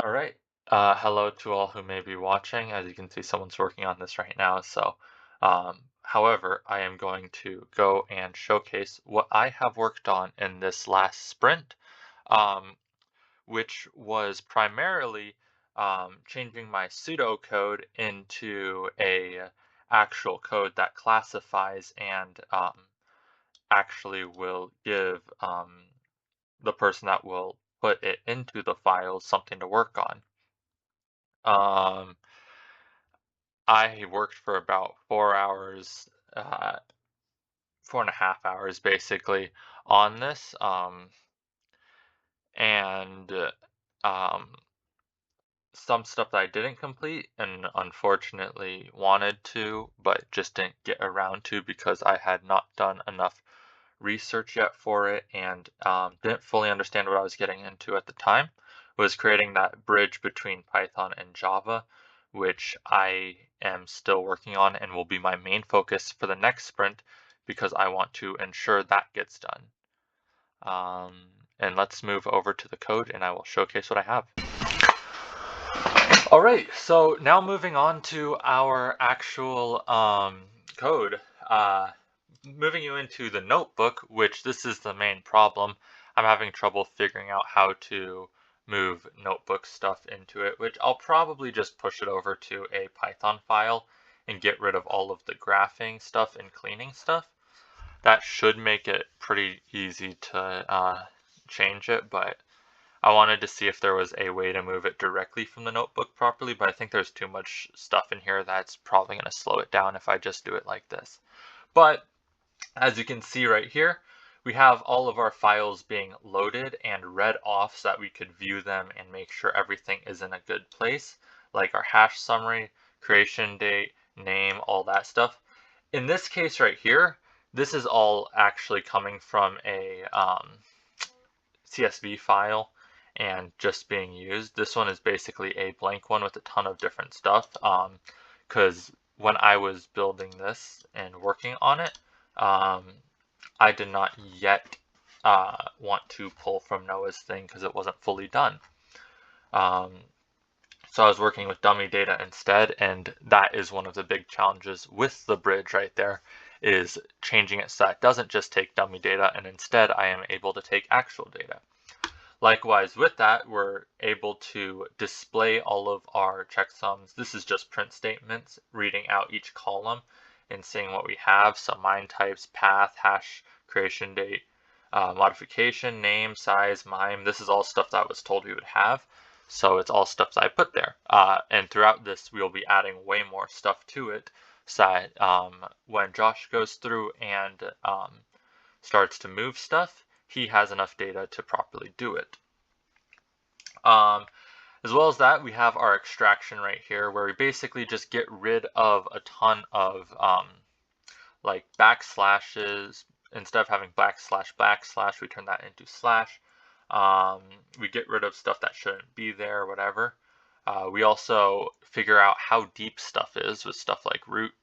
All right. Hello to all who may be watching. As you can see, someone's working on this right now. However, I am going to go and showcase what I have worked on in this last sprint, um, which was primarily changing my pseudocode into a actual code that classifies and actually will give the person that will put it into the files something to work on. Um, I worked for about 4 hours, 4.5 hours basically on this, and um, some stuff that I didn't complete and unfortunately wanted to, but just didn't get around to because I had not done enough research yet for it and didn't fully understand what I was getting into at the time, was creating that bridge between Python and Java, which I am still working on and will be my main focus for the next sprint because I want to ensure that gets done. And let's move over to the code and I will showcase what I have. All right, so now moving on to our actual code. Moving you into the notebook, which this is the main problem. I'm having trouble figuring out how to move notebook stuff into it, which I'll probably just push it over to a Python file and get rid of all of the graphing stuff and cleaning stuff. That should make it pretty easy to change it, but I wanted to see if there was a way to move it directly from the notebook properly, but I think there's too much stuff in here that's probably going to slow it down if I just do it like this. But as you can see right here, we have all of our files being loaded and read off so that we could view them and make sure everything is in a good place, like our hash summary, creation date, name, all that stuff. In this case right here, this is all actually coming from a CSV file and just being used. This one is basically a blank one with a ton of different stuff, because when I was building this and working on it, I did not yet want to pull from Noah's thing because it wasn't fully done. So I was working with dummy data instead, and that is one of the big challenges with the bridge right there, is changing it so that it doesn't just take dummy data, and instead I am able to take actual data. Likewise with that, we're able to display all of our checksums. This is just print statements, reading out each column and seeing what we have. So mine types, path, hash, creation date, modification, name, size, mime. This is all stuff that I was told we would have. So it's all stuff that I put there. And throughout this, we'll be adding way more stuff to it so that when Josh goes through and starts to move stuff, he has enough data to properly do it. As well as that, we have our extraction right here, where we basically just get rid of a ton of like backslashes. Instead of having backslash, we turn that into slash. We get rid of stuff that shouldn't be there, whatever. We also figure out how deep stuff is with stuff like root,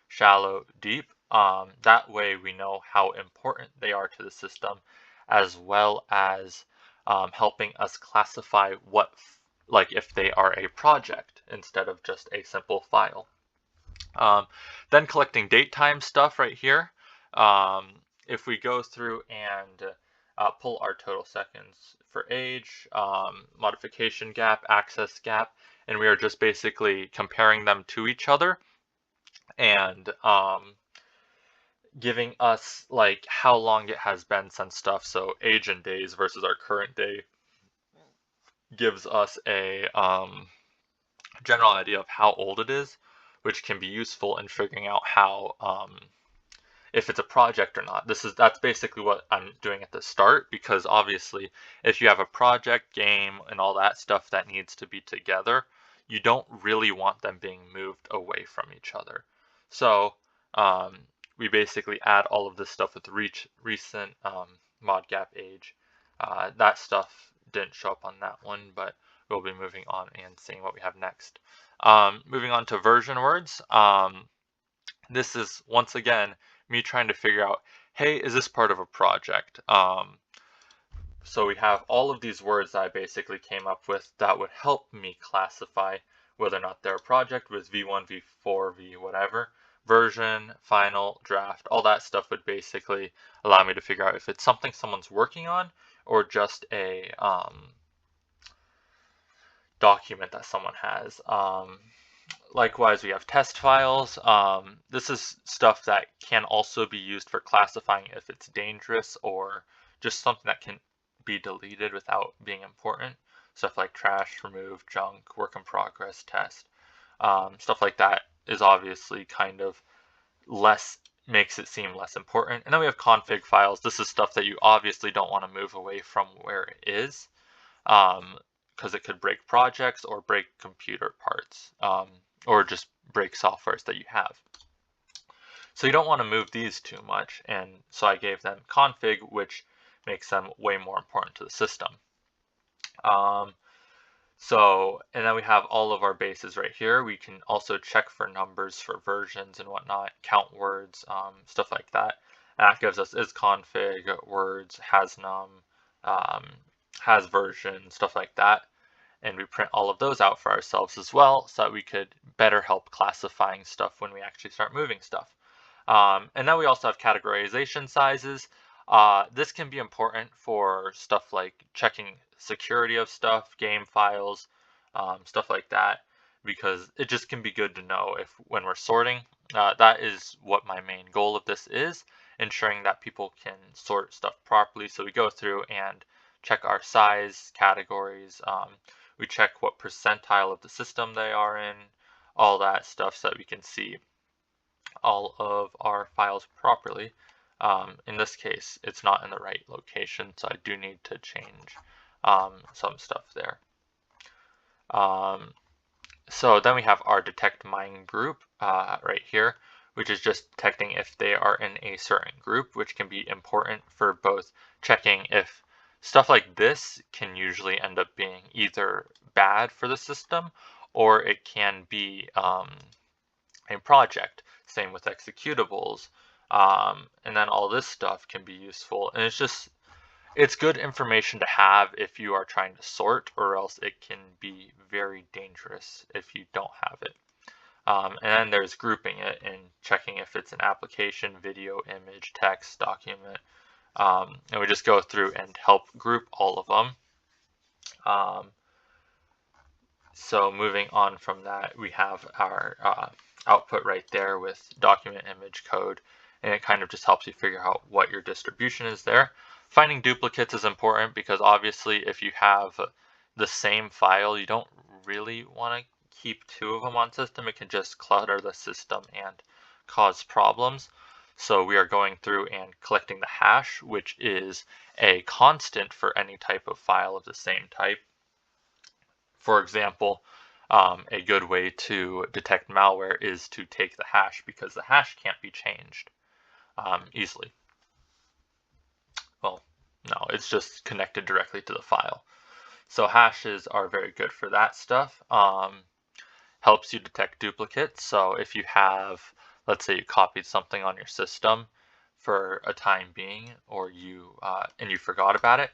shallow, deep. That way we know how important they are to the system, as well as helping us classify what, like if they are a project instead of just a simple file. Then collecting date time stuff right here. If we go through and pull our total seconds for age, modification gap, access gap, and we are just basically comparing them to each other and giving us like how long it has been since stuff. So age in days versus our current day gives us a general idea of how old it is, which can be useful in figuring out how if it's a project or not. That's basically what I'm doing at the start, because obviously if you have a project, game, and all that stuff that needs to be together, you don't really want them being moved away from each other. So we basically add all of this stuff with recent mod gap age. That stuff didn't show up on that one, but we'll be moving on and seeing what we have next. Moving on to version words. This is, once again, me trying to figure out, hey, is this part of a project? So we have all of these words that I basically came up with that would help me classify whether or not they're a project with V1, V4, V whatever, version, final, draft, all that stuff would basically allow me to figure out if it's something someone's working on or just a document that someone has. Likewise, we have test files. This is stuff that can also be used for classifying if it's dangerous or just something that can be deleted without being important. Stuff like trash, remove, junk, work in progress, test. Stuff like that is obviously kind of makes it seem less important. And then we have config files. This is stuff that you obviously don't want to move away from where it is, because it could break projects or break computer parts, or just break softwares that you have. So you don't want to move these too much, and so I gave them config, which makes them way more important to the system. And then we have all of our bases right here. We can also check for numbers for versions and whatnot, count words, stuff like that. And that gives us isConfig, words, hasnum, has version, stuff like that. And we print all of those out for ourselves as well so that we could better help classifying stuff when we actually start moving stuff. And then we also have categorization sizes. This can be important for stuff like checking security of stuff, game files, stuff like that, because it just can be good to know if when we're sorting. That is what my main goal of this is, ensuring that people can sort stuff properly. So we go through and check our size, categories, we check what percentile of the system they are in, all that stuff so that we can see all of our files properly. In this case, it's not in the right location, so I do need to change some stuff there. So then we have our detect mine group right here, which is just detecting if they are in a certain group, which can be important for both checking if stuff like this can usually end up being either bad for the system or it can be a project. Same with executables. And then all this stuff can be useful. And it's good information to have if you are trying to sort, or else it can be very dangerous if you don't have it. And then there's grouping it and checking if it's an application, video, image, text, document. And we just go through and help group all of them. So moving on from that, we have our output right there with document, image, code, and it kind of just helps you figure out what your distribution is there. Finding duplicates is important because obviously if you have the same file, you don't really want to keep two of them on system. It can just clutter the system and cause problems. So we are going through and collecting the hash, which is a constant for any type of file of the same type. For example, a good way to detect malware is to take the hash because the hash can't be changed easily. Well, no, it's just connected directly to the file. So hashes are very good for that stuff. Helps you detect duplicates. So if you have, let's say you copied something on your system for a time being, or you forgot about it,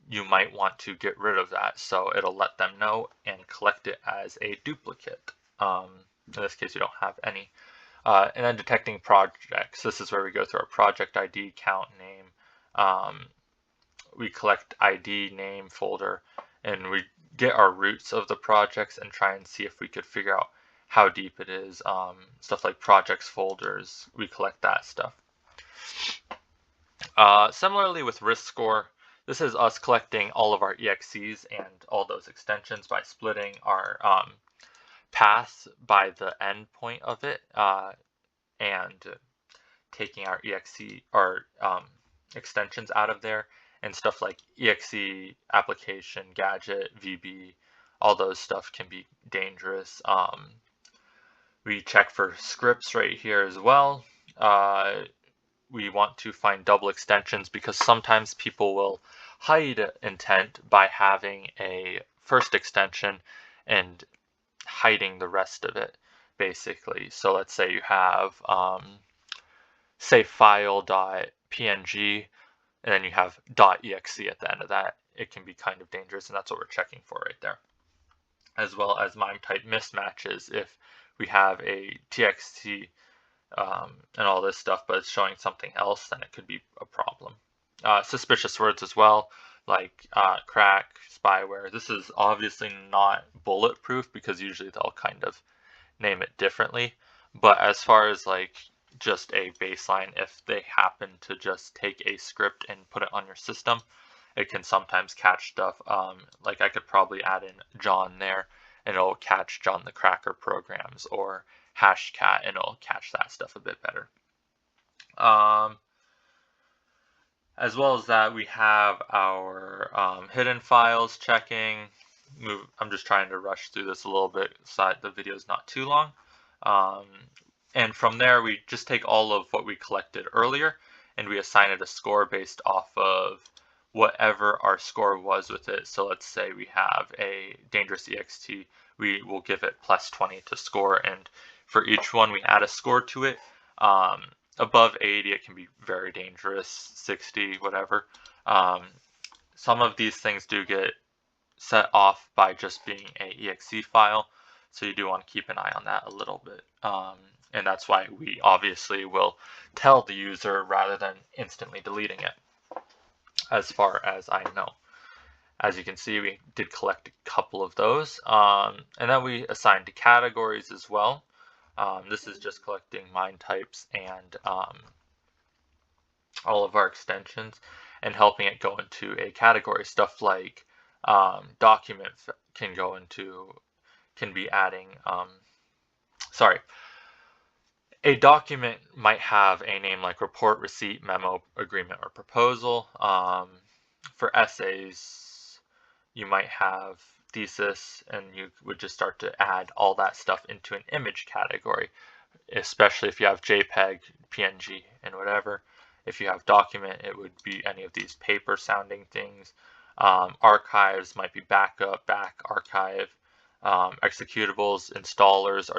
you might want to get rid of that. So it'll let them know and collect it as a duplicate. In this case, you don't have any. And then detecting projects. This is where we go through our project ID, count, name. We collect ID, name, folder, and we get our roots of the projects and try and see if we could figure out how deep it is. Stuff like projects, folders, we collect that stuff. Similarly with risk score, this is us collecting all of our EXEs and all those extensions by splitting our paths by the end point of it and taking our EXE or extensions out of there, and stuff like EXE, application, gadget, VB, all those stuff can be dangerous. We check for scripts right here as well. We want to find double extensions because sometimes people will hide intent by having a first extension and hiding the rest of it, basically. So let's say you have, say, file.png, and then you have .exe at the end of that, it can be kind of dangerous, and that's what we're checking for right there. As well as MIME type mismatches. If we have a txt and all this stuff, but it's showing something else, then it could be a problem. Suspicious words as well, like crack, spyware. This is obviously not bulletproof because usually they'll kind of name it differently. But as far as like just a baseline, if they happen to just take a script and put it on your system, it can sometimes catch stuff. Like I could probably add in John there, and it'll catch John the Cracker programs, or Hashcat, and it'll catch that stuff a bit better. As well as that, we have our hidden files checking. I'm just trying to rush through this a little bit so the video is not too long. And from there, we just take all of what we collected earlier and we assign it a score based off of whatever our score was with it. So let's say we have a dangerous ext, we will give it +20 to score, and for each one we add a score to it. Above 80 it can be very dangerous, 60, whatever. Some of these things do get set off by just being a exe file, so you do want to keep an eye on that a little bit. And that's why we obviously will tell the user rather than instantly deleting it, as far as I know. As you can see, we did collect a couple of those. And then we assigned to categories as well. This is just collecting MIME types and all of our extensions and helping it go into a category. Stuff like document can be adding, a document might have a name like report, receipt, memo, agreement, or proposal. For essays, you might have thesis, and you would just start to add all that stuff into an image category, especially if you have JPEG, PNG, and whatever. If you have document, it would be any of these paper sounding things. Archives might be backup, back archive. Executables, installers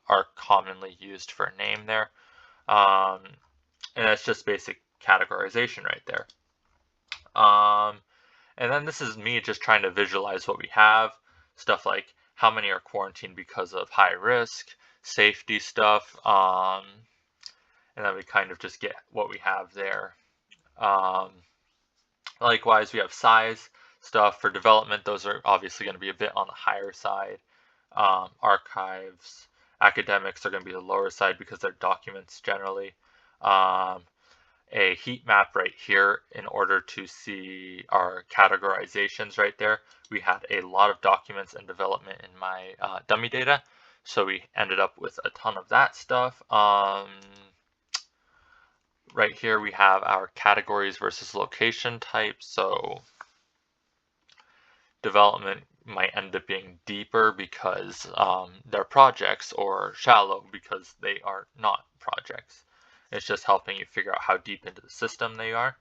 are commonly used for a name there. And that's just basic categorization right there. And then this is me just trying to visualize what we have. Stuff like how many are quarantined because of high risk, safety stuff, and then we kind of just get what we have there. Likewise, we have size stuff for development. Those are obviously going to be a bit on the higher side. Archives, academics are going to be the lower side because they're documents generally. A heat map right here in order to see our categorizations right there. We had a lot of documents and development in my dummy data, so we ended up with a ton of that stuff. Right here we have our categories versus location types. So development might end up being deeper because they're projects, or shallow because they are not projects. It's just helping you figure out how deep into the system they are.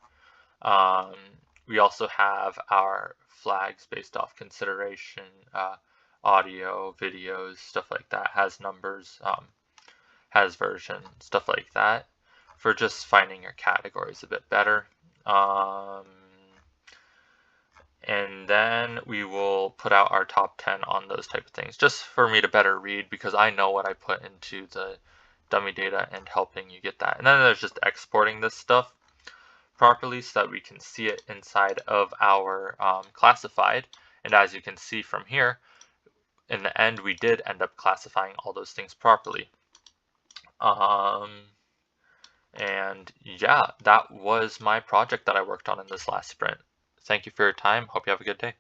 We also have our flags based off consideration, audio, videos, stuff like that, has numbers, has version, stuff like that, for just finding your categories a bit better. And then we will put out our top 10 on those type of things, just for me to better read, because I know what I put into the dummy data and helping you get that. And then there's just exporting this stuff properly so that we can see it inside of our classified. And as you can see from here, in the end, we did end up classifying all those things properly. And yeah, that was my project that I worked on in this last sprint. Thank you for your time. Hope you have a good day.